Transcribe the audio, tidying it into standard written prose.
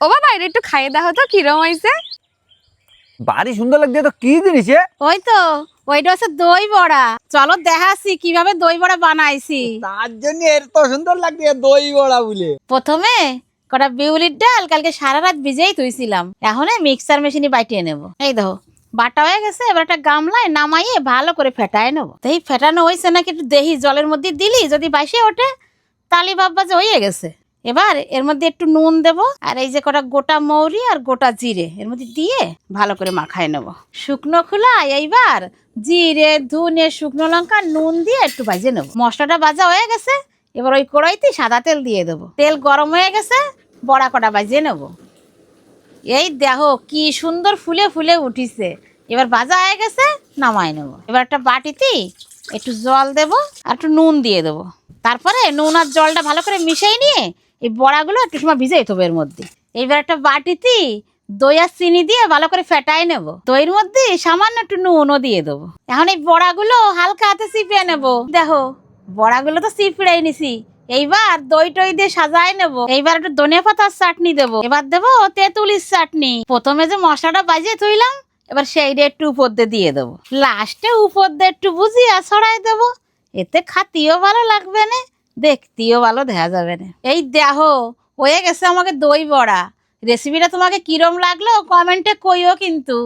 ও বাবা, এটা একটু খাইয়ে দাও তো, কিরম হয়েছে? বাড়ি সুন্দর লাগছে তো, কি জিনিস এ? ওই তো, ওইটা হচ্ছে দই বড়া। চলো দেখাচ্ছি কিভাবে দই বড়া বানাইছি। তার জন্য এত সুন্দর লাগছে দই বড়া বলে। প্রথমে কটা বিউলির ডাল কালকে সারা রাত ভিজেই তুইছিলাম, এখন মিক্সার মেশিনে বাইটিয়ে নেব। এই দেখো বাটা হয়ে গেছে। এবার একটা গামলায় নামাইয়ে ভালো করে ফেটায় নেবো। তো এই ফেটানো হয়েছে নাকি একটু দেহি, জলের মধ্যে দিলি যদি বাইসে ওঠে তালি ভাববা যে হয়ে গেছে। এবার এর মধ্যে একটু নুন দেব, আর এই যে কটা গোটা মৌরি আর গোটা জিরে এর মধ্যে দিয়ে ভালো করে মাখায় নেব। শুকনো খোলা এইবার জিরে ধনে শুকনো লঙ্কা নুন দিয়ে একটু ভাজে নেব। মশলাটা ভাজা হয়ে গেছে। এবার ওই কড়াইতে সাদা তেল দিয়ে দেবো। তেল গরম হয়ে গেছে, বড়া কটা ভাজিয়ে নেব। এই দেখো কি সুন্দর ফুলে ফুলে উঠিছে। এবার ভাজা হয়ে গেছে, নামাই নেব। এবার একটা বাটিতে একটু জল দেব আর একটু নুন দিয়ে দেবো। তারপরে নুন আর জলটা ভালো করে মিশিয়ে নিয়ে এই বড়াগুলো একটু সময় ভিজাই দেবো এর মধ্যে। এইবার একটা বাটিতে দই আর চিনি দিয়ে ভালো করে ফেটাই নেব। দইয়ের মধ্যে সামান্য একটু নুনও দিয়ে দেবো। এখন এই বড়াগুলো হালকা হাতে চিপিয়ে নেব। দেখো বড়াগুলো তো চিপড়াই নিছি। এইবার দই টই দিয়ে সাজাই নেব। এইবার একটু ধনে পাতার চাটনি দেবো। এবার দেবো তেঁতুলির চাটনি। প্রথমে যে মশলাটা বাজিয়ে থইলাম, এবার সেইটা একটু উপর দিয়ে দেবো। লাস্টে উপর দিয়ে একটু বুঝিয়ে ছড়াই দেবো। এতে খাতিও ভালো লাগবে না, দেখতেও ভালো দেখা যাবে না। এই দেখো হয়ে গেছে আমাকে দই বড়া। রেসিপিটা তোমাকে কিরম লাগলো কমেন্টে কইও কিন্তু।